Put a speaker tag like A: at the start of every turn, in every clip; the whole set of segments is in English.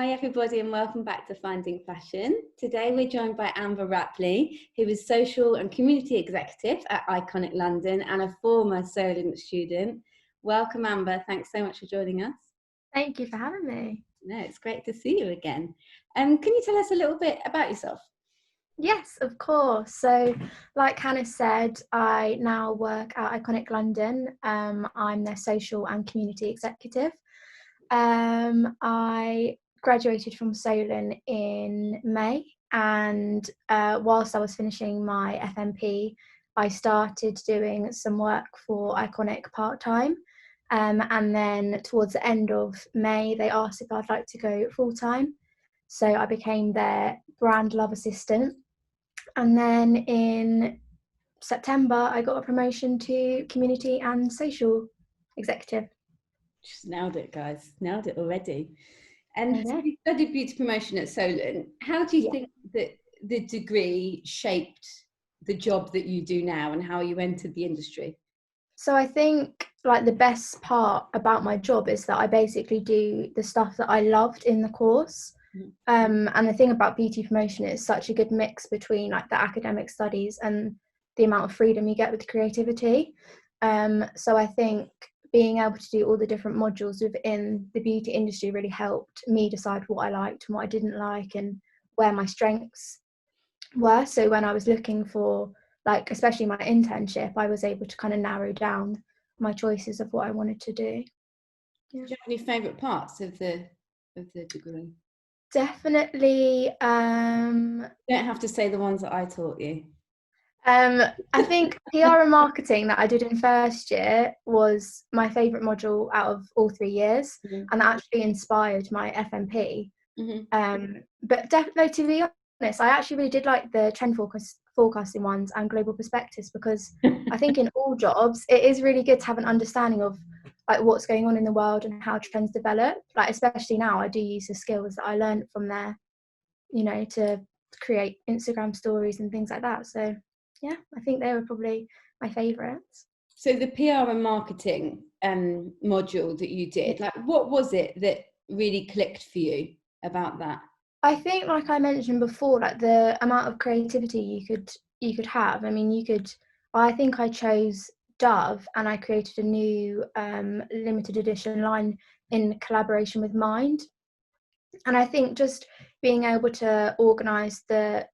A: Hi everybody and welcome back to Finding Fashion. Today we're joined by Amber Rapley, who is Social and Community Executive at Iconic London and a former Solent student. Welcome Amber, thanks so much for joining us.
B: Thank you for having me.
A: No, it's great to see you again. Can you tell us a little bit about yourself?
B: Yes, of course. So like Hannah said, I now work at Iconic London. I'm their Social and Community Executive. I graduated from Solent in May, and whilst I was finishing my FMP, I started doing some work for Iconic part-time. And then towards the end of May, they asked if I'd like to go full-time. So I became their brand love assistant. And then in September, I got a promotion to community and social executive.
A: Just nailed it, guys. Nailed it already. And so you studied beauty promotion at Solent. How do you think that the degree shaped the job that you do now and how you entered the industry?
B: So I think like the best part about my job is that I basically do the stuff that I loved in the course. And the thing about beauty promotion is such a good mix between like the academic studies and the amount of freedom you get with creativity. So I think being able to do all the different modules within the beauty industry really helped me decide what I liked and what I didn't like and where my strengths were. So when I was looking for, like, especially my internship, I was able to kind of narrow down my choices of what I wanted to do.
A: Do you have any favourite parts of the degree?
B: Definitely.
A: You don't have to say the ones that I taught you.
B: I think PR and marketing that I did in first year was my favourite module out of all 3 years, and that actually inspired my FMP. But definitely, to be honest, I actually really did like the trend forecasting ones and global perspectives, because I think in all jobs it is really good to have an understanding of like what's going on in the world and how trends develop. Like especially now, I do use the skills that I learned from there, you know, to create Instagram stories and things like that. So yeah, I think they were probably my favourites.
A: So the PR and marketing module that you did, like what was it that really clicked for you about that?
B: I think, like I mentioned before, like the amount of creativity you could have. I mean, I think I chose Dove, and I created a new limited edition line in collaboration with Mind. And I think just being able to organise the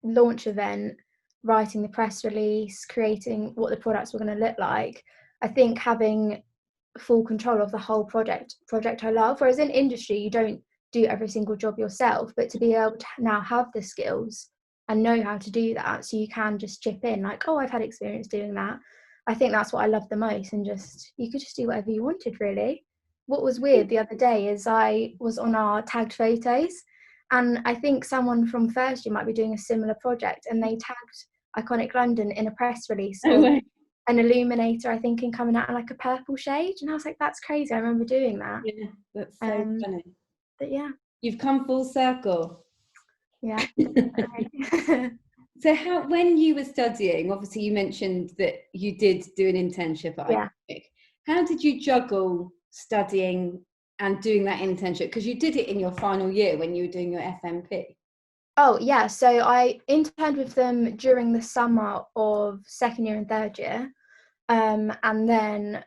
B: launch event, writing the press release, creating what the products were going to look like, I think having full control of the whole project I love. Whereas in industry, you don't do every single job yourself, but to be able to now have the skills and know how to do that, so you can just chip in like, oh, I've had experience doing that. I think that's what I love the most, and just you could just do whatever you wanted, really. What was weird the other day is I was on our tagged photos, and I think someone from first year might be doing a similar project, and they tagged Iconic London in a press release of an illuminator, I think, in coming out in like a purple shade, and I was like, that's crazy. I remember doing that.
A: Yeah, that's so funny.
B: But yeah,
A: you've come full circle.
B: Yeah.
A: So when you were studying, obviously you mentioned that you did do an internship at Iconic. How did you juggle studying and doing that internship? Because you did it in your final year when you were doing your FMP.
B: Oh yeah, so I interned with them during the summer of second year and third year, and then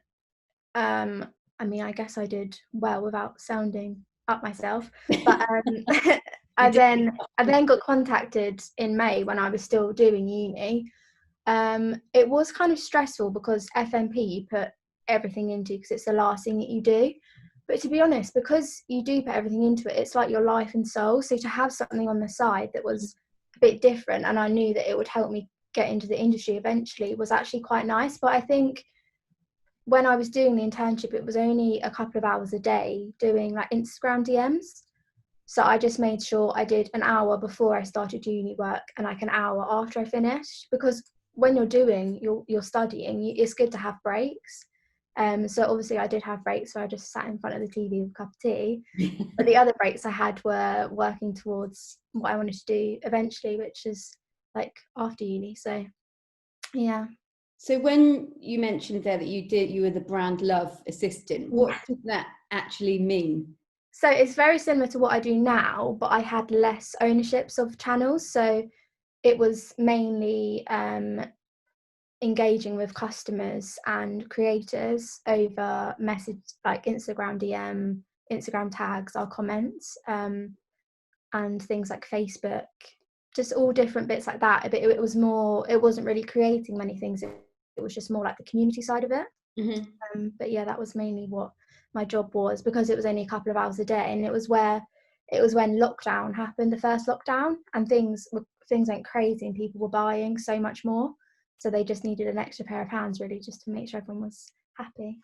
B: I mean, I guess I did well without sounding up myself, but I then got contacted in May when I was still doing uni. It was kind of stressful because FMP you put everything into, because it's the last thing that you do. But to be honest, because you do put everything into it, it's like your life and soul. So to have something on the side that was a bit different, and I knew that it would help me get into the industry eventually, was actually quite nice. But I think when I was doing the internship, it was only a couple of hours a day doing like Instagram DMs. So I just made sure I did an hour before I started uni work and like an hour after I finished, because when you're studying, it's good to have breaks. So obviously I did have breaks, so I just sat in front of the TV with a cup of tea. But the other breaks I had were working towards what I wanted to do eventually, which is like after uni. So yeah.
A: So when you mentioned there that you were the brand love assistant, what does that actually mean?
B: So it's very similar to what I do now, but I had less ownerships of channels. So it was mainly engaging with customers and creators over message, like Instagram DM, Instagram tags, our comments, and things like Facebook, just all different bits like that. But it was more, it wasn't really creating many things. It was just more like the community side of it.
A: Mm-hmm.
B: But yeah, that was mainly what my job was, because it was only a couple of hours a day, and it was when lockdown happened, the first lockdown, and things went crazy and people were buying so much more, so they just needed an extra pair of hands, really, just to make sure everyone was happy.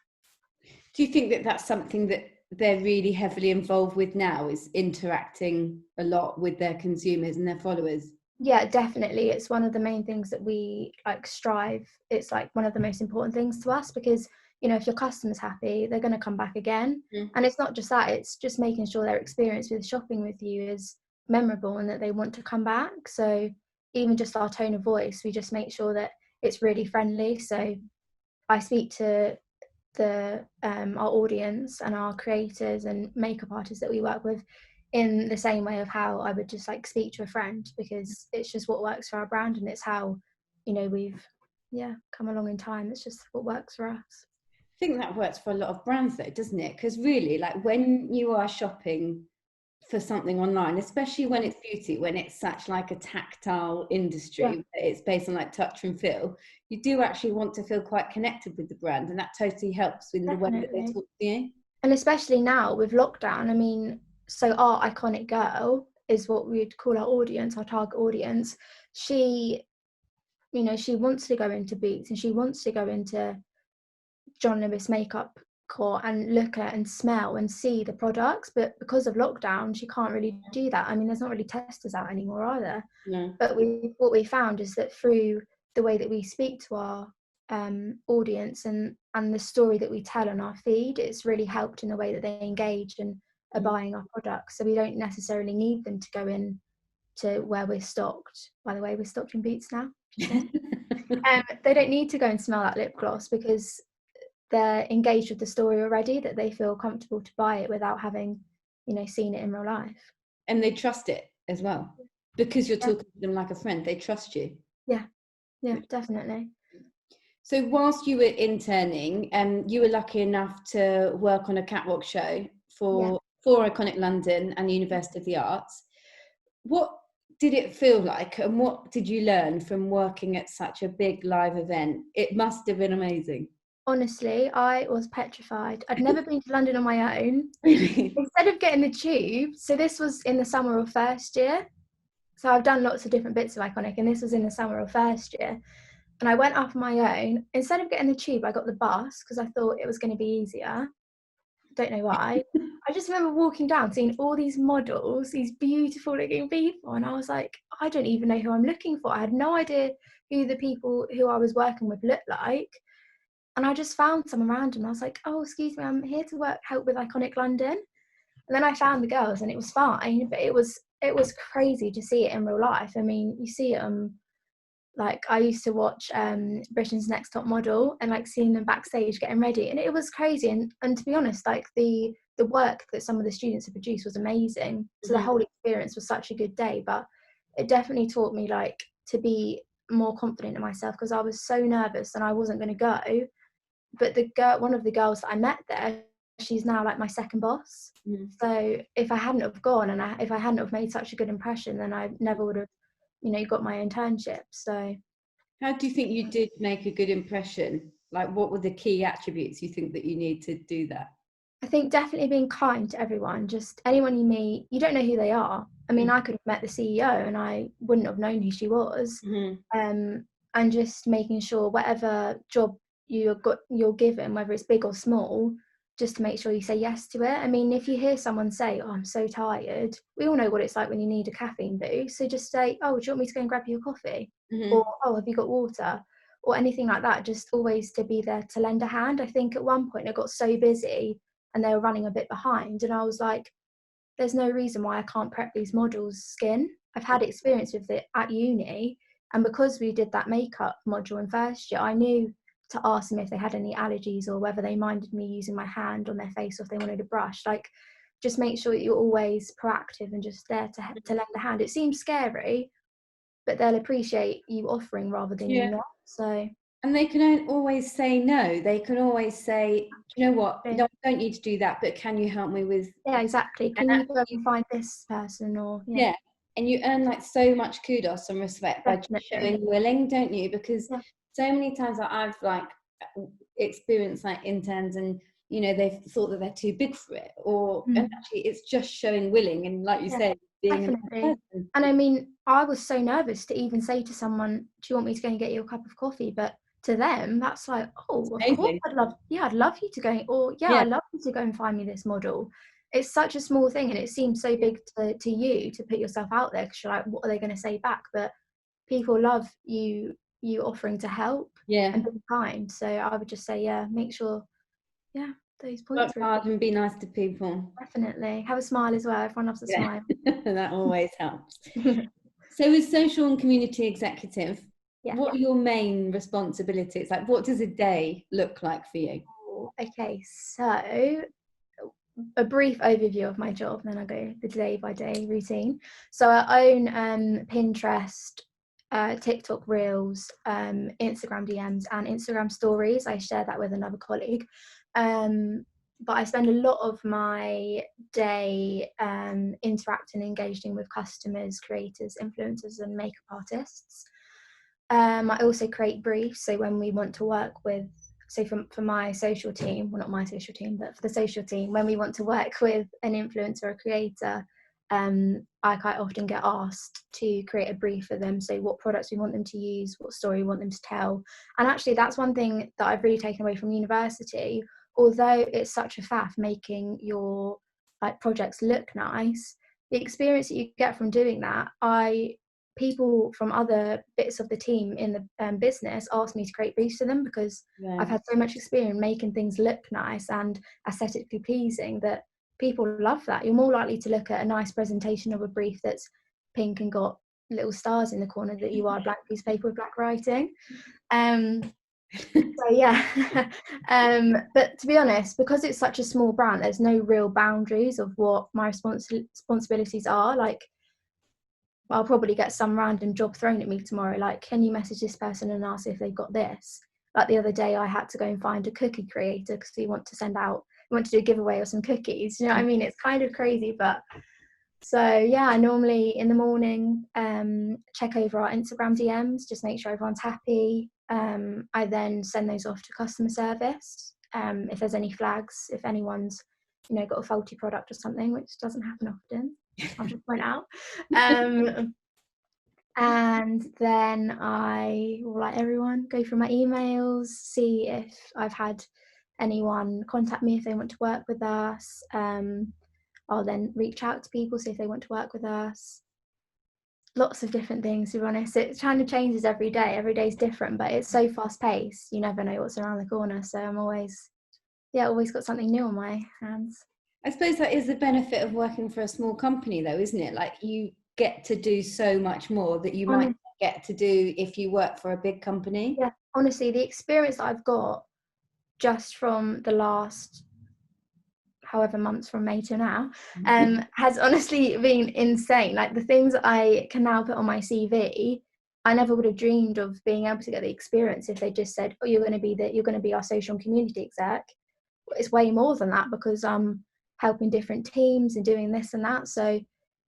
A: Do you think that that's something that they're really heavily involved with now, is interacting a lot with their consumers and their followers?
B: Yeah, definitely. It's one of the main things that we like strive. It's like one of the most important things to us, because, you know, if your customer's happy, they're going to come back again. And it's not just that, it's just making sure their experience with shopping with you is memorable and that they want to come back. So even just our tone of voice, we just make sure that it's really friendly. So I speak to our audience and our creators and makeup artists that we work with in the same way of how I would just like speak to a friend, because it's just what works for our brand, and it's how, you know, we've come along in time. It's just what works for us.
A: I think that works for a lot of brands though, doesn't it? Because really, like, when you are shopping for something online, especially when it's beauty, when it's such like a tactile industry, it's based on like touch and feel, you do actually want to feel quite connected with the brand, and that totally helps in the way that they talk to you.
B: And especially now with lockdown, I mean, so our iconic girl is what we'd call our audience, our target audience. She, you know, she wants to go into Boots and she wants to go into John Lewis makeup core and look at and smell and see the products, but because of lockdown she can't really do that. I mean, there's not really testers out anymore either.
A: No.
B: But what we found is that through the way that we speak to our audience and the story that we tell on our feed, it's really helped in the way that they engage and are buying our products. So we don't necessarily need them to go in to where we're stocked. By the way, we're stocked in Boots now. They don't need to go and smell that lip gloss, because they're engaged with the story already, that they feel comfortable to buy it without having, you know, seen it in real life.
A: And they trust it as well, because you're talking to them like a friend. They trust you.
B: Yeah, definitely.
A: So whilst you were interning, you were lucky enough to work on a catwalk show for Iconic London and University of the Arts. What did it feel like, and what did you learn from working at such a big live event? It must have been amazing.
B: Honestly, I was petrified. I'd never been to London on my own.
A: Really?
B: Instead of getting the tube, so this was in the summer of first year. So I've done lots of different bits of Iconic, and this was in the summer of first year. And I went off on my own. Instead of getting the tube, I got the bus because I thought it was going to be easier. Don't know why. I just remember walking down, seeing all these models, these beautiful looking people, and I was like, I don't even know who I'm looking for. I had no idea who the people who I was working with looked like. And I just found some around and I was like, oh, excuse me, I'm here to help with Iconic London. And then I found the girls and it was fine, but it was crazy to see it in real life. I mean, you see it like I used to watch Britain's Next Top Model and like seeing them backstage getting ready, and it was crazy. And to be honest, like the work that some of the students had produced was amazing. So the whole experience was such a good day, but it definitely taught me like to be more confident in myself, because I was so nervous and I wasn't going to go. But one of the girls that I met there, she's now like my second boss. So if I hadn't have gone and if I hadn't have made such a good impression, then I never would have, you know, got my internship. So
A: how do you think you did make a good impression? Like, what were the key attributes you think that you need to do that?
B: I think definitely being kind to everyone. Just anyone you meet, you don't know who they are. I mean, I could have met the CEO and I wouldn't have known who she was. And just making sure whatever job you're given, whether it's big or small, just to make sure you say yes to it. I mean, if you hear someone say, oh, I'm so tired, we all know what it's like when you need a caffeine boost. So just say, oh, do you want me to go and grab you a coffee? Or, oh, have you got water? Or anything like that. Just always to be there to lend a hand. I think at one point I got so busy and they were running a bit behind, and I was like, there's no reason why I can't prep these models' skin. I've had experience with it at uni, and because we did that makeup module in first year, I knew to ask them if they had any allergies or whether they minded me using my hand on their face or if they wanted a brush. Like, just make sure that you're always proactive and just there to lend a hand. It seems scary, but they'll appreciate you offering rather than you not. So.
A: And they can always say no. They can always say, you know what, no, I don't need to do that, but can you help me with...
B: Yeah, exactly. Can you go and find this person? Or
A: and you earn like so much kudos and respect by just showing willing, don't you? Because so many times I've like experienced like interns and, you know, they've thought that they're too big for it, or and actually it's just showing willing, and like you say, being a nice person.
B: And I mean, I was so nervous to even say to someone, do you want me to go and get you a cup of coffee? But to them, that's like, oh, of course, I'd love you to go, or I'd love you to go and find me this model. It's such a small thing, and it seems so big to you to put yourself out there, because you're like, what are they going to say back? But people love you offering to help and be kind. So I would just say, make sure, those points.
A: Work hard and be nice to people.
B: Definitely. Have a smile as well. Everyone loves a smile.
A: That always helps. So as social and community executive, what are your main responsibilities? Like, what does a day look like for you?
B: Okay, so a brief overview of my job, then I'll go the day-by-day routine. So I own Pinterest, TikTok Reels, Instagram DMs and Instagram Stories. I share that with another colleague. But I spend a lot of my day interacting and engaging with customers, creators, influencers and makeup artists. I also create briefs, so when we want to work with, so for my social team, well not my social team, but for the social team, when we want to work with an influencer or creator, I quite often get asked to create a brief for them, so what products we want them to use, what story we want them to tell. And actually that's one thing that I've really taken away from university. Although it's such a faff making your like projects look nice, the experience that you get from doing that, people from other bits of the team in the business ask me to create briefs for them, because I've had so much experience making things look nice and aesthetically pleasing that people love that. You're more likely to look at a nice presentation of a brief that's pink and got little stars in the corner that you are a blank piece of paper with black writing. So but to be honest, because it's such a small brand, there's no real boundaries of what my responsibilities are. Like, I'll probably get some random job thrown at me tomorrow, like, can you message this person and ask if they've got this? Like the other day I had to go and find a cookie creator because we want to do a giveaway of some cookies, you know what I mean? It's kind of crazy. But so I normally in the morning check over our Instagram DMs, just make sure everyone's happy. I then send those off to customer service if there's any flags, if anyone's got a faulty product or something, which doesn't happen often, I'll just point out. And then I will, like everyone, go through my emails, see if I've had anyone contact me if they want to work with us. I'll then reach out to people, see if they want to work with us. Lots of different things, to be honest. It kind of changes every day. Every day's different, but it's so fast paced. You never know what's around the corner. So I'm always got something new on my hands.
A: I suppose that is the benefit of working for a small company though, isn't it? Like, you get to do so much more that you might get to do if you work for a big company.
B: Yeah, honestly, the experience that I've got just from the last however months from May to now has honestly been insane. Like, the things that I can now put on my CV, I never would have dreamed of being able to get the experience if they just said, oh, you're going to be our social and community exec. It's way more than that, because I'm helping different teams and doing this and that. So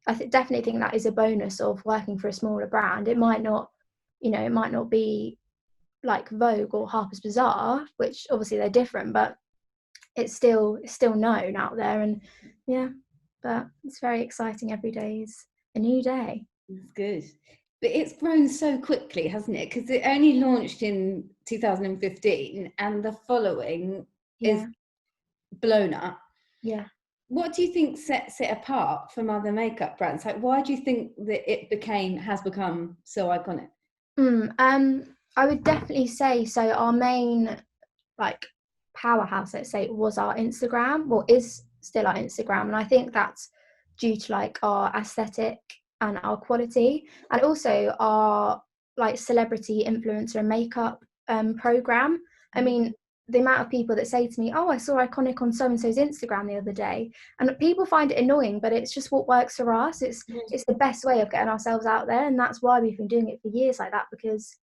B: I definitely think that is a bonus of working for a smaller brand. It might not be like Vogue or Harper's Bazaar, which obviously they're different, but it's still known out there. And but it's very exciting. Every day is a new day.
A: It's good. But it's grown so quickly, hasn't it? Because it only launched in 2015 and the following is blown up.
B: Yeah.
A: What do you think sets it apart from other makeup brands? Like, why do you think that it has become so iconic?
B: I would definitely say, so our main like powerhouse, let's say, was our Instagram, or is still our Instagram, and I think that's due to like our aesthetic and our quality, and also our like celebrity influencer and makeup program. I mean, the amount of people that say to me, oh, I saw Iconic on so-and-so's Instagram the other day, and people find it annoying, but it's just what works for us. It's the best way of getting ourselves out there, and that's why we've been doing it for years like that, because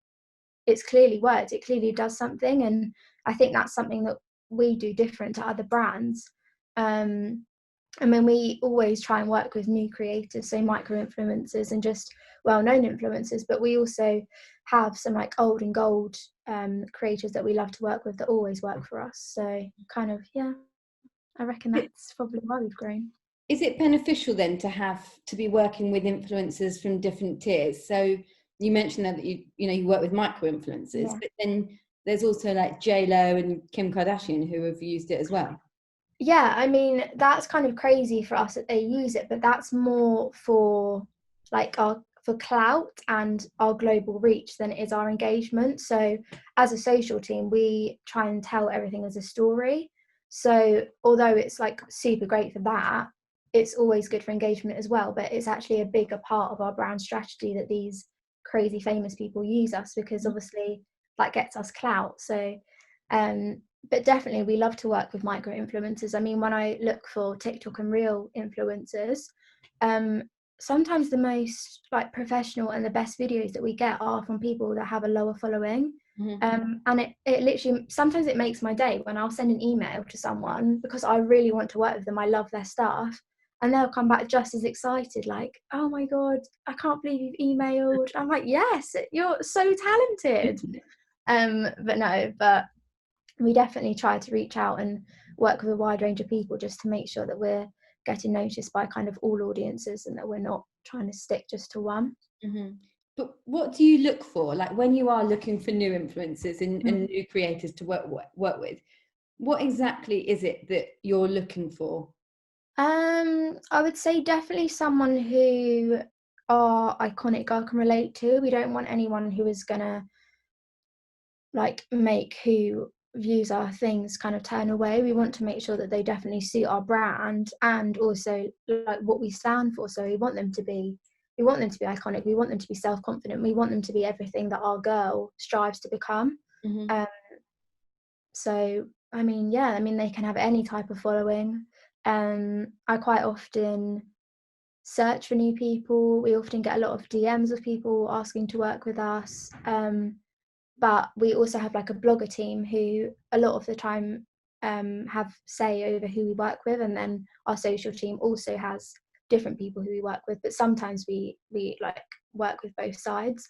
B: it's clearly worked, it clearly does something. And I think that's something that we do different to other brands. I mean, we always try and work with new creators, so micro influencers and just well-known influencers, but we also have some like old and gold creators that we love to work with that always work for us. So kind of, yeah, I reckon that's probably why we've grown.
A: Is it beneficial then to be working with influencers from different tiers? So you mentioned that you work with micro influencers,
B: Yeah.
A: but then there's also like J-Lo and Kim Kardashian who have used it as well.
B: Yeah, I mean, that's kind of crazy for us that they use it, but that's more for like for clout and our global reach than it is our engagement. So as a social team, we try and tell everything as a story. So although it's like super great for that, it's always good for engagement as well, but it's actually a bigger part of our brand strategy that these crazy famous people use us, because obviously that gets us clout. So but definitely we love to work with micro influencers. I mean, when I look for TikTok and Reel influencers, sometimes the most like professional and the best videos that we get are from people that have a lower following. And it literally, sometimes it makes my day when I'll send an email to someone because I really want to work with them, I love their stuff, and they'll come back just as excited, like, oh my god, I can't believe you've emailed. I'm like, yes, you're so talented. But we definitely try to reach out and work with a wide range of people just to make sure that we're getting noticed by kind of all audiences and that we're not trying to stick just to one.
A: But what do you look for, like when you are looking for new influencers and new creators to work with? What exactly is it that you're looking for?
B: I would say definitely someone who our iconic girl can relate to. We don't want anyone who is gonna like make who views our things kind of turn away. We want to make sure that they definitely suit our brand and also like what we stand for. So we want them to be iconic, we want them to be self-confident, we want them to be everything that our girl strives to become. So I mean, they can have any type of following. I quite often search for new people. We often get a lot of DMs of people asking to work with us. But we also have like a blogger team who a lot of the time have say over who we work with, and then our social team also has different people who we work with, but sometimes we like work with both sides.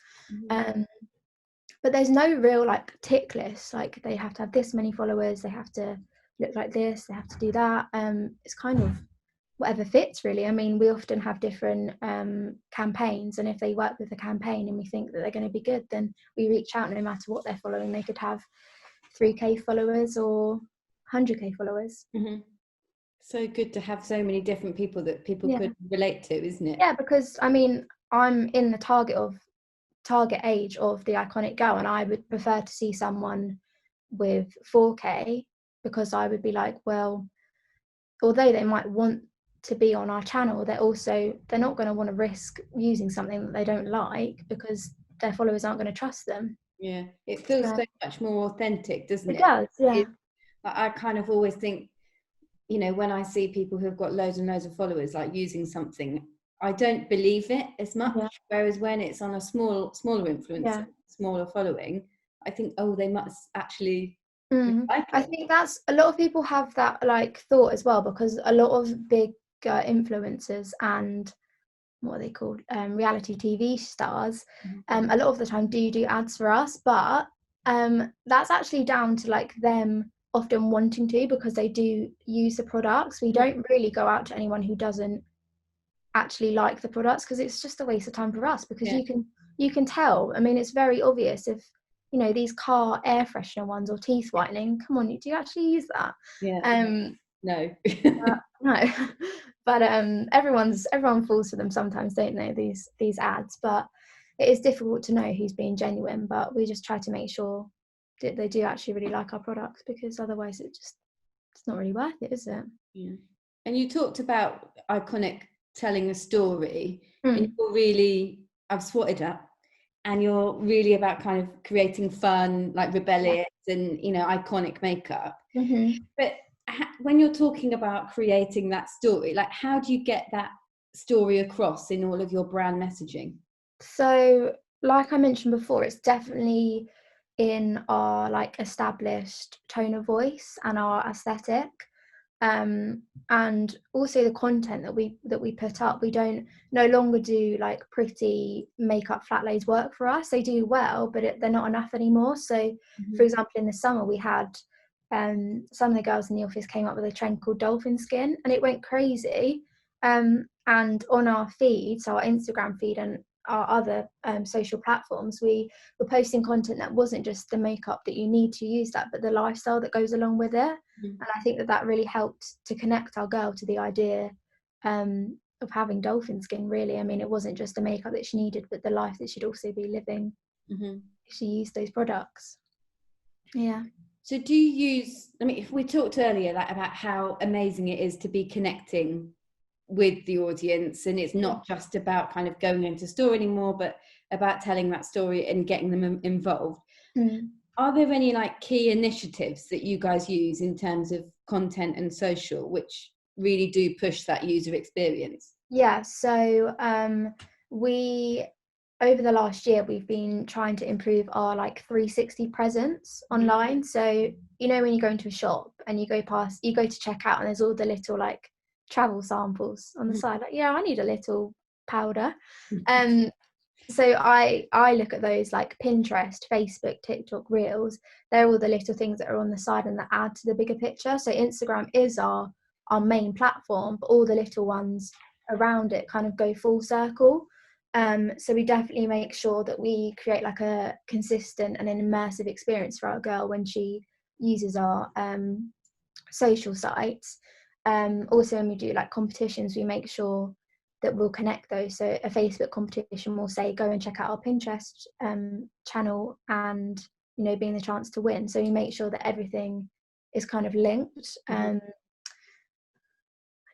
B: But there's no real like tick list, like they have to have this many followers, they have to look like this, they have to do that. It's kind of whatever fits really. I mean, we often have different campaigns, and if they work with the campaign and we think that they're going to be good, then we reach out no matter what they're following. They could have 3k followers or 100k followers.
A: So good to have so many different people that people could relate to, isn't it?
B: Yeah, because I mean, I'm in the target age of the iconic girl, and I would prefer to see someone with 4k, because I would be like, well, although they might want to be on our channel, they're not going to want to risk using something that they don't like because their followers aren't going to trust them.
A: Yeah, it feels so much more authentic, doesn't it?
B: It does, yeah.
A: I kind of always think, when I see people who've got loads and loads of followers like using something, I don't believe it as much. Whereas when it's on a smaller influencer, smaller following, I think, oh, they must actually like it.
B: I think that's, a lot of people have that like thought as well, because a lot of big influencers and what are they called, reality TV stars, a lot of the time do ads for us, but that's actually down to like them often wanting to, because they do use the products. We don't really go out to anyone who doesn't actually like the products, because it's just a waste of time for us, because you can tell. I mean, it's very obvious if these car air freshener ones or teeth whitening, come on, do you actually use that?
A: No.
B: No. But everyone falls for them sometimes, don't they, these ads. But it is difficult to know who's being genuine, but we just try to make sure that they do actually really like our products, because otherwise it's not really worth it, is it?
A: Yeah. And you talked about iconic telling a story, and you're really, I've swatted up, and you're really about kind of creating fun, like rebellious and, you know, iconic makeup.
B: Mm-hmm.
A: But when you're talking about creating that story, like, how do you get that story across in all of your brand messaging?
B: So, like I mentioned before, it's definitely in our like established tone of voice and our aesthetic. And also the content that we put up. We don't no longer do like pretty makeup flat lays work for us. They do well, but they're not enough anymore. So, for example, in the summer we had some of the girls in the office came up with a trend called dolphin skin, and it went crazy. And on our feed, so our Instagram feed and our other social platforms, we were posting content that wasn't just the makeup that you need to use that, but the lifestyle that goes along with it. And I think that really helped to connect our girl to the idea of having dolphin skin, really. I mean, it wasn't just the makeup that she needed, but the life that she'd also be living if she used those products. Yeah.
A: So do you use, I mean, if we talked earlier about how amazing it is to be connecting with the audience, and it's not just about kind of going into store anymore, but about telling that story and getting them involved. Are there any like key initiatives that you guys use in terms of content and social which really do push that user experience?
B: Yeah, so we over the last year we've been trying to improve our like 360 presence online. So, you know, when you go into a shop and you go to check out and there's all the little like travel samples on the side, like, yeah, I need a little powder. So I look at those like Pinterest, Facebook, TikTok, Reels. They're all the little things that are on the side and that add to the bigger picture. So Instagram is our main platform, but all the little ones around it kind of go full circle. So we definitely make sure that we create like a consistent and an immersive experience for our girl when she uses our social sites. Also, when we do like competitions, we make sure that we'll connect those. So a Facebook competition will say, go and check out our Pinterest channel and, you know, being the chance to win. So we make sure that everything is kind of linked. I'm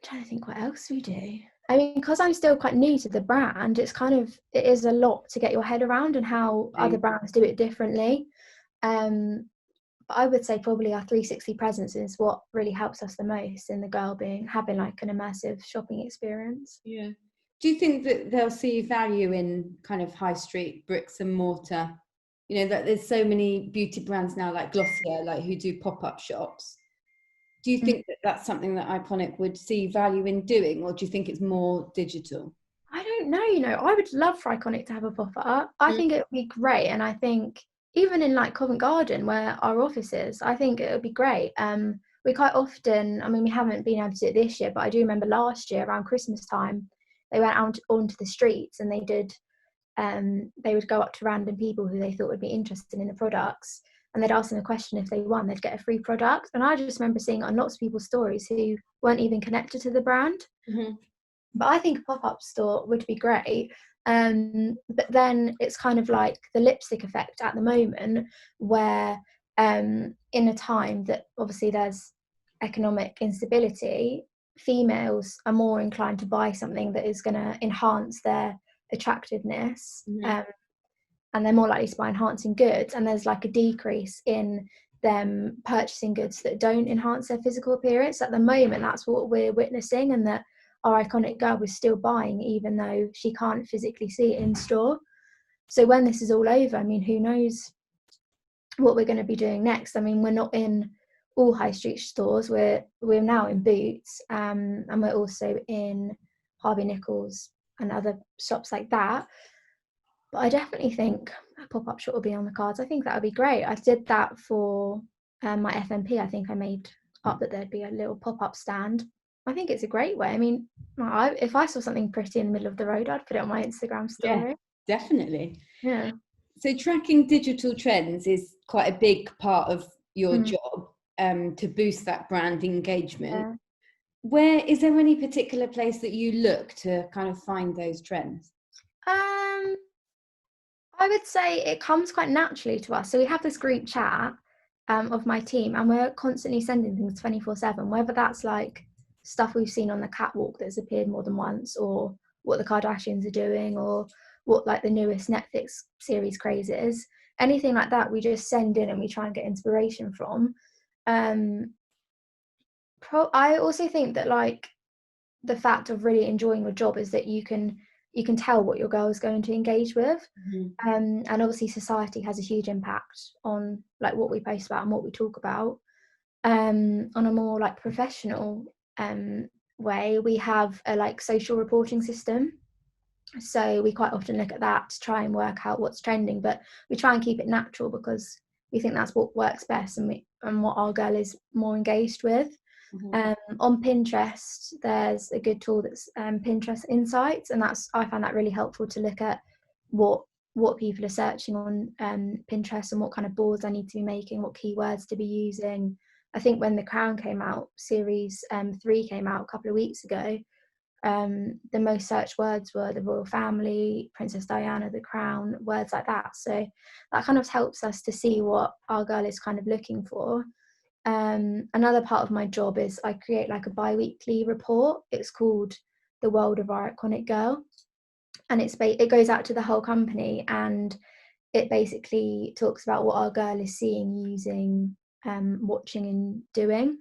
B: trying to think what else we do. I mean, because I'm still quite new to the brand, it is a lot to get your head around and how other brands do it differently. But I would say probably our 360 presence is what really helps us the most in the girl having like an immersive shopping experience.
A: Yeah. Do you think that they'll see value in kind of high street bricks and mortar? You know, that there's so many beauty brands now like Glossier, like who do pop-up shops. Do you think that that's something that Iconic would see value in doing, or do you think it's more digital?
B: I don't know, you know, I would love for Iconic to have a pop-up. I think it would be great, and I think even in like Covent Garden where our office is, I think it would be great. We quite often, I mean, we haven't been able to do it this year, but I do remember last year around Christmas time, they went out onto the streets and they would go up to random people who they thought would be interested in the products, and they'd ask them a question. If they won, they'd get a free product. And I just remember seeing on lots of people's stories who weren't even connected to the brand. But I think a pop-up store would be great. But then it's kind of like the lipstick effect at the moment, where in a time that obviously there's economic instability, females are more inclined to buy something that is going to enhance their attractiveness, and they're more likely to buy enhancing goods. And there's like a decrease in them purchasing goods that don't enhance their physical appearance. At the moment, that's what we're witnessing, and that our Iconic girl was still buying even though she can't physically see it in store. So when this is all over, I mean, who knows what we're going to be doing next? I mean, we're not in all high street stores. We're now in Boots, and we're also in Harvey Nichols and other shops like that. But I definitely think a pop-up shop will be on the cards. I think that would be great. I did that for my FMP. I think I made up that there'd be a little pop-up stand. I think it's a great way. I mean, if I saw something pretty in the middle of the road, I'd put it on my Instagram story.
A: Yeah, definitely.
B: Yeah.
A: So tracking digital trends is quite a big part of your job, to boost that brand engagement. Yeah. Is there any particular place that you look to kind of find those trends?
B: I would say it comes quite naturally to us. So we have this group chat of my team, and we're constantly sending things 24/7, whether that's like stuff we've seen on the catwalk that's appeared more than once, or what the Kardashians are doing, or what like the newest Netflix series craze is. anything like that we just send in and we try and get inspiration from. I also think that like the fact of really enjoying your job is that you can tell what your girl is going to engage with. And obviously society has a huge impact on like what we post about and what we talk about. On a more like professional way, we have a like social reporting system, so we quite often look at that to try and work out what's trending, but we try and keep it natural because we think that's what works best and what our girl is more engaged with. On Pinterest, there's a good tool that's Pinterest Insights, and I find that really helpful to look at what people are searching on Pinterest and what kind of boards I need to be making, what keywords to be using. I think when The Crown came out, series 3 came out a couple of weeks ago, the most searched words were the royal family, Princess Diana, the Crown, words like that. So that kind of helps us to see what our girl is kind of looking for. Another part of my job is I create like a bi-weekly report. It's called The World of Our Iconic Girl, and it goes out to the whole company, and it basically talks about what our girl is seeing, using, watching and doing.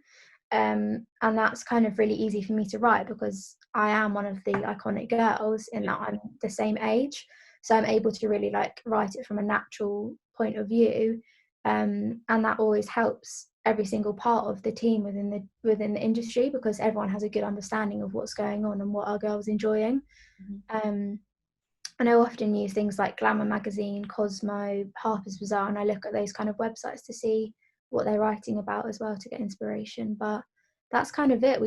B: And that's kind of really easy for me to write because I am one of the iconic girls in that I'm the same age, so I'm able to really like write it from a natural point of view, and that always helps every single part of the team within the industry because everyone has a good understanding of what's going on and what our girl's enjoying. And I often use things like Glamour magazine, Cosmo, Harper's Bazaar, and I look at those kind of websites to see what they're writing about as well to get inspiration. But that's kind of it.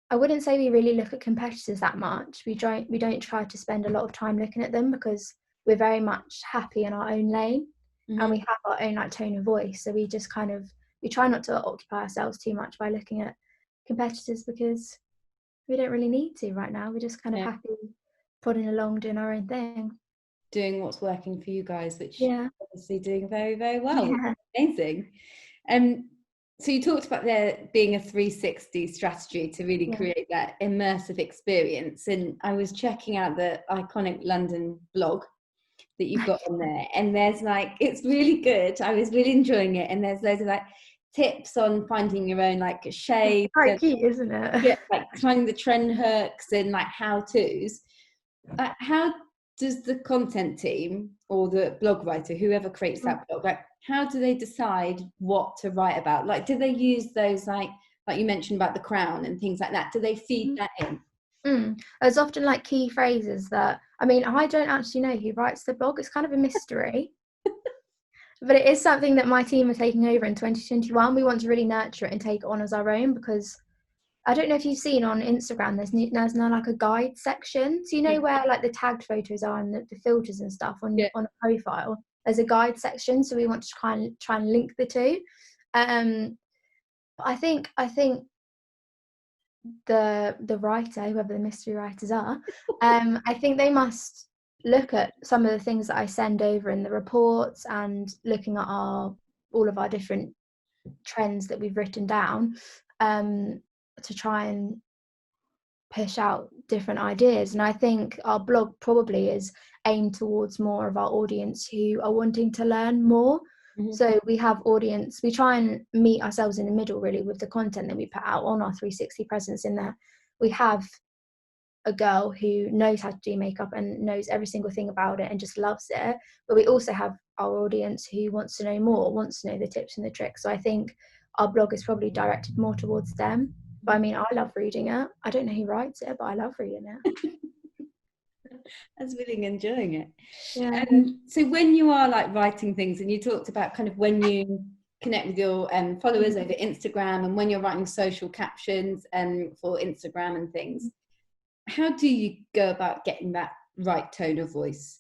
B: I wouldn't say we really look at competitors that much. We don't try to spend a lot of time looking at them because we're very much happy in our own lane, and we have our own like tone of voice. So we just we try not to occupy ourselves too much by looking at competitors because we don't really need to right now. We're just kind of happy plodding along, doing our own thing,
A: doing what's working for you guys, which obviously doing very, very well. Amazing. So you talked about there being a 360 strategy to really create that immersive experience, and I was checking out the Iconic London blog that you've got on there, and there's like, it's really good. I was really enjoying it, and there's loads of like tips on finding your own like shade,
B: quite cute, isn't it?
A: Yeah, like finding the trend hooks and like how-tos. How does the content team or the blog writer, whoever creates that blog, like how do they decide what to write about? Like, do they use those like you mentioned about the Crown and things like that? Do they feed that in?
B: There's often like key phrases that, I mean, I don't actually know who writes the blog. It's kind of a mystery. But it is something that my team are taking over in 2021. We want to really nurture it and take it on as our own because I don't know if you've seen on Instagram, there's now like a guide section. So you know where like the tagged photos are and the filters and stuff on a profile. There's a guide section, so we want to try and link the two. I think the writer, whoever the mystery writers are, I think they must look at some of the things that I send over in the reports and looking at all of our different trends that we've written down. To try and push out different ideas, and I think our blog probably is aimed towards more of our audience who are wanting to learn more. So we have audience, we try and meet ourselves in the middle really with the content that we put out on our 360 presence. In there we have a girl who knows how to do makeup and knows every single thing about it and just loves it, but we also have our audience who wants to know more, wants to know the tips and the tricks. So I think our blog is probably directed more towards them. But I mean, I love reading it. I don't know who writes it, but I love reading it.
A: I was really enjoying it.
B: Yeah.
A: So when you are like writing things, and you talked about kind of when you connect with your followers over Instagram and when you're writing social captions for Instagram and things, how do you go about getting that right tone of voice?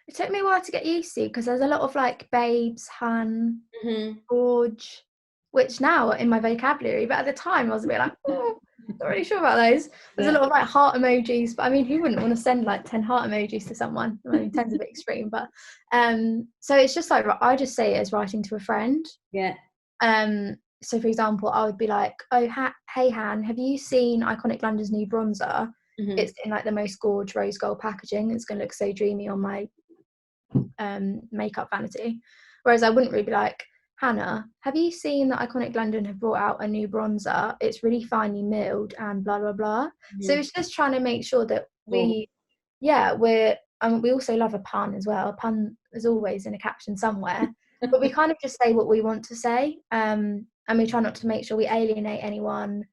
B: It took me a while to get used to because there's a lot of like babes, hun, gorge, which now are in my vocabulary, but at the time I was a bit like, not really sure about those. There's a lot of like heart emojis, but I mean, who wouldn't want to send like 10 heart emojis to someone? I mean, 10's a bit extreme, but so it's just like, I just say it as writing to a friend. So for example, I would be like, oh, hey Han, have you seen Iconic London's new bronzer? It's in like the most gorgeous rose gold packaging. It's going to look so dreamy on my makeup vanity. Whereas I wouldn't really be like, Hannah, have you seen that Iconic London have brought out a new bronzer? It's really finely milled and blah blah blah. So it's just trying to make sure that we also love a pun as well. A pun is always in a caption somewhere, but we kind of just say what we want to say, and we try not to make sure we alienate anyone,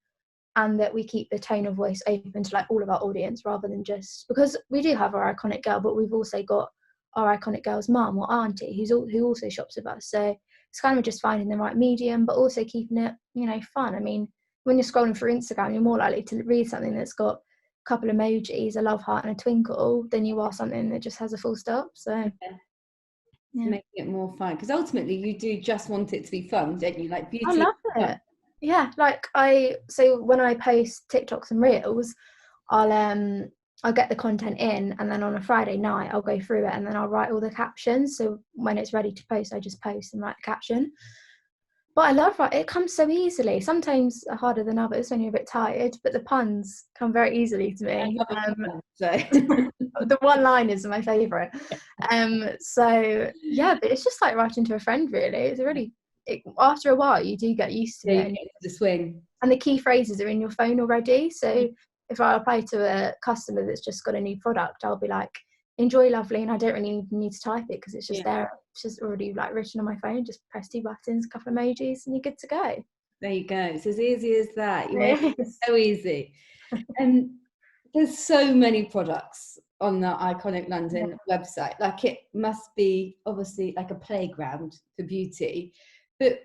B: and that we keep the tone of voice open to like all of our audience, rather than just, because we do have our iconic girl, but we've also got our iconic girl's mum or auntie who also shops with us. So it's kind of just finding the right medium, but also keeping it, fun. I mean, when you're scrolling through Instagram, you're more likely to read something that's got a couple emojis, a love heart and a twinkle, than you are something that just has a full stop. So
A: making it more fun, because ultimately you do just want it to be fun, don't you? Like beauty.
B: I love it. Yeah, like so when I post TikToks and Reels, I'll get the content in, and then on a Friday night I'll go through it, and then I'll write all the captions. So when it's ready to post, I just post and write the caption. But I love it. It comes so easily. Sometimes harder than others when you're a bit tired, but the puns come very easily to me. The one-liners are my favourite. So yeah, but it's just like writing to a friend, really. It's after a while you do get used to it.
A: And the swing.
B: And the key phrases are in your phone already. So if I apply to a customer that's just got a new product, I'll be like, enjoy lovely, and I don't really need to type it because it's just there. It's just already like written on my phone. Just press 2 buttons, a couple of emojis, and you're good to go.
A: There you go. It's as easy as that. You make it so easy. And there's so many products on the Iconic London website. Like, it must be obviously like a playground for beauty. But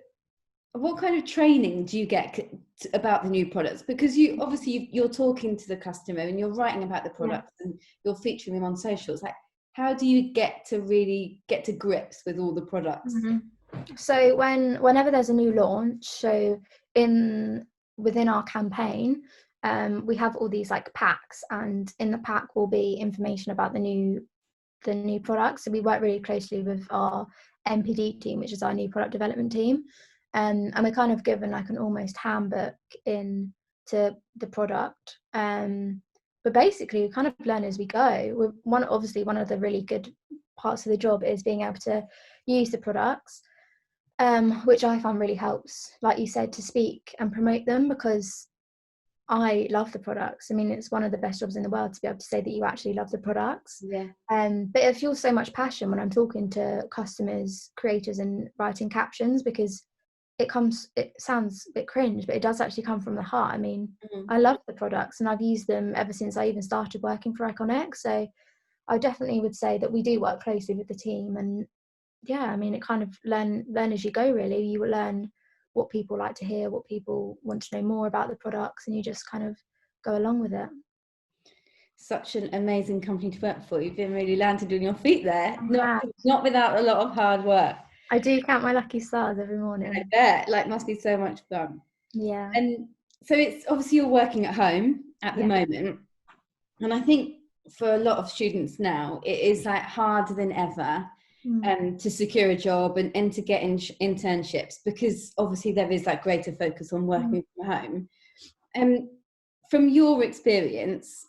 A: what kind of training do you get about the new products? Because you're talking to the customer and you're writing about the products and you're featuring them on socials. Like, how do you get to grips with all the products?
B: So whenever there's a new launch, so within our campaign, we have all these like packs, and in the pack will be information about the new products. So we work really closely with our NPD team, which is our new product development team, and we're kind of given like an almost handbook into the product. But basically, we kind of learn as we go. One of the really good parts of the job is being able to use the products, which I find really helps, like you said, to speak and promote them, because I love the products. I mean, it's one of the best jobs in the world to be able to say that you actually love the products. But it feels so much passion when I'm talking to customers, creators, and writing captions, because it sounds a bit cringe, but it does actually come from the heart. I mean, I love the products, and I've used them ever since I even started working for Iconic. So I definitely would say that we do work closely with the team, and I mean, it kind of learn as you go, really. You will learn what people like to hear, what people want to know more about the products, and you just kind of go along with it.
A: Such an amazing company to work for. You've been really landed on your feet there. Not without a lot of hard work.
B: I do count my lucky stars every morning.
A: I bet. Like, must be so much fun.
B: Yeah.
A: And so it's obviously you're working at home at the moment, and I think for a lot of students now it is like harder than ever to secure a job and to get internships, because obviously there is that greater focus on working from home. And from your experience,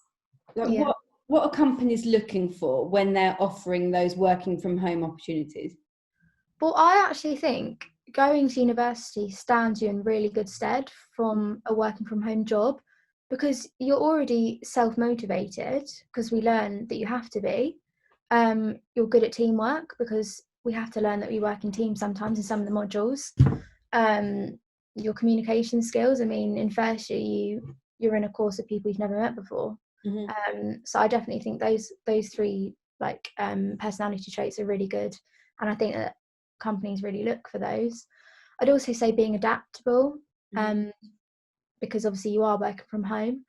A: like, what are companies looking for when they're offering those working from home opportunities?
B: Well, I actually think going to university stands you in really good stead from a working from home job, because you're already self-motivated, because we learn that you have to be. You're good at teamwork, because we have to learn that we work in teams sometimes in some of the modules. Your communication skills, I mean, in first year you're in a course of people you've never met before. So I definitely think those three like personality traits are really good, and I think that companies really look for those. I'd also say being adaptable, because obviously you are working from home.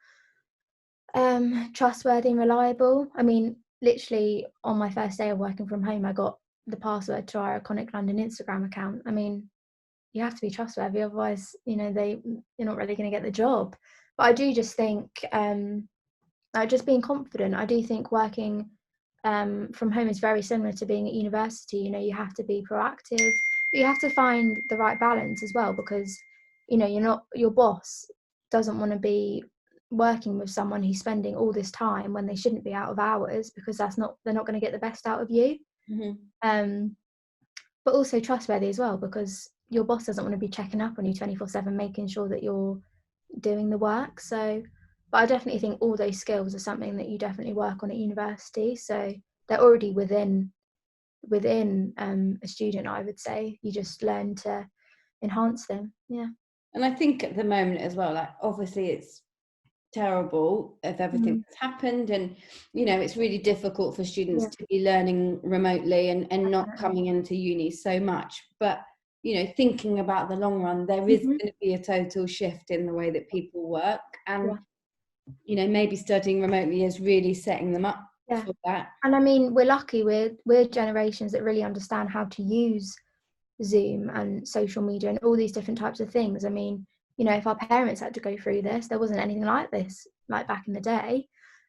B: Trustworthy and reliable. I mean, literally on my first day of working from home, I got the password to our Iconic London Instagram account. I mean, you have to be trustworthy, otherwise, you're not really going to get the job. But I do just think, like, just being confident. I do think working from home is very similar to being at university. You have to be proactive, but you have to find the right balance as well, because your boss doesn't want to be working with someone who's spending all this time when they shouldn't be out of hours, because they're not going to get the best out of you. But also trustworthy as well, because your boss doesn't want to be checking up on you 24/7, making sure that you're doing the work. So, but I definitely think all those skills are something that you definitely work on at university. So they're already within a student, I would say. You just learn to enhance them. Yeah.
A: And I think at the moment as well, like obviously it's terrible of everything that's happened, and it's really difficult for students to be learning remotely and not coming into uni so much, but thinking about the long run, there is going to be a total shift in the way that people work, and maybe studying remotely is really setting them up for that.
B: And I mean, we're lucky, we're generations that really understand how to use Zoom and social media and all these different types of things. I mean, if our parents had to go through this, there wasn't anything like this like back in the day.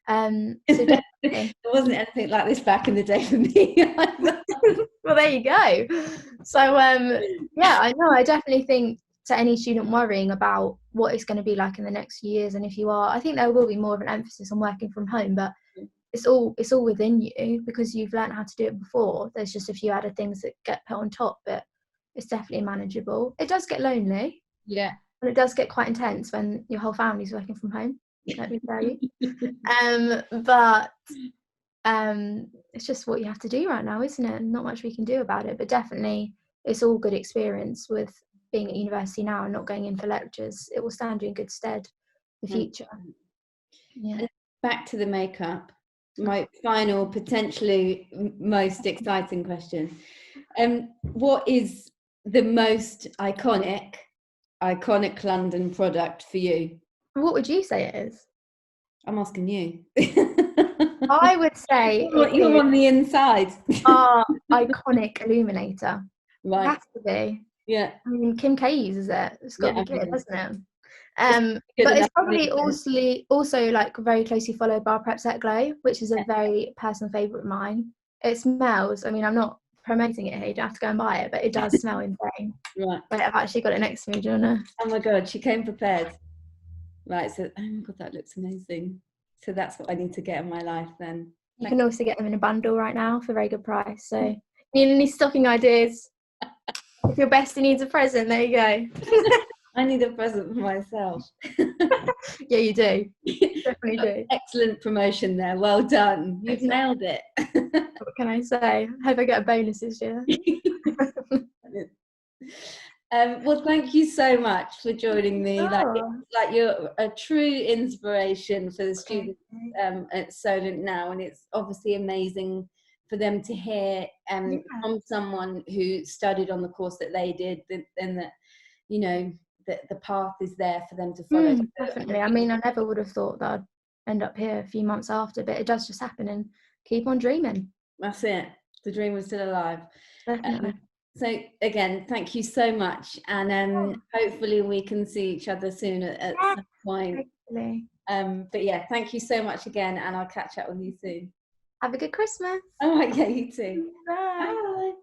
B: So definitely
A: there wasn't anything like this back in the day for me.
B: Well, there you go. So yeah, I know, I definitely think to any student worrying about what it's going to be like in the next few years, and if you are, I think there will be more of an emphasis on working from home, but it's all within you, because you've learned how to do it before. There's just a few added things that get put on top, but it's definitely manageable. It does get lonely, and it does get quite intense when your whole family's working from home, let me tell you. But it's just what you have to do right now, isn't it? Not much we can do about it, but definitely it's all good experience with being at university now and not going in for lectures. It will stand you in good stead for the future. Yeah.
A: And back to the makeup, my final, potentially most exciting question. What is the most iconic London product for you?
B: What would you say it is?
A: I'm asking you.
B: I would say
A: you're on the inside.
B: Our iconic illuminator.
A: Right.
B: It has to be.
A: Yeah.
B: I mean, Kim K uses it. It's got to be good, hasn't it? But it's probably also like very closely followed by Prep Set Glow, which is a very personal favourite of mine. It smells, I mean, I'm not promoting it here, you don't have to go and buy it, but it does smell insane.
A: Right.
B: Wait, I've actually got it next to me, do you want to?
A: Oh my God, she came prepared. Right, so, oh my God, that looks amazing. So that's what I need to get in my life then.
B: You can also get them in a bundle right now for a very good price. So, need any stocking ideas? If your bestie needs a present, there you go.
A: I need a present for myself.
B: Yeah, you do. Definitely do.
A: Excellent promotion there. Well done. You've nailed it.
B: What can I say? Hope I get a bonus this year.
A: Well, thank you so much for joining me. Like you're a true inspiration for the students at Solent now, and it's obviously amazing for them to hear from someone who studied on the course that they did, and that the path is there for them to follow.
B: Definitely. I mean, I never would have thought that I'd end up here a few months after, but it does just happen, and keep on dreaming.
A: That's it. The dream was still alive.
B: Definitely.
A: So again, thank you so much, and hopefully we can see each other soon at some point.
B: Hopefully.
A: But yeah, thank you so much again, and I'll catch up with you soon.
B: Have a good Christmas.
A: All right, yeah, you too.
B: Bye.
A: Bye.